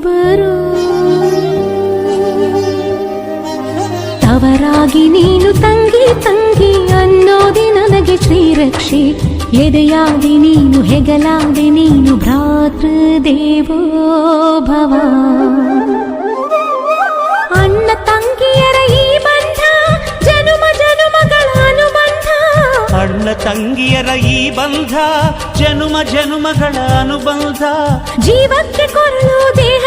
ಇರುವರು. ತವರಾಗಿ ನೀನು ತಂಗಿ ತಂಗಿ ಅನ್ನೋದಿ ನನಗೆ ಶ್ರೀರಕ್ಷೆ. ಎದೆಯಾದಿ ನೀನು ಹೆಗಲಾದಿ ನೀನು ಭ್ರಾತೃದೇವೋ ಭವ. ಅಣ್ಣ ತಂಗಿಯರ ಈ ಬಂಧ ಜನುಮ ಜನುಮಗಳ ಅನುಬಂಧ. ಅಣ್ಣ ತಂಗಿಯರ ಈ ಬಂಧ ಜನುಮ ಜನುಮಗಳ ಅನುಬಂಧ. ಜೀವಕ್ಕೆ ಕೊರಳು ದೇಹ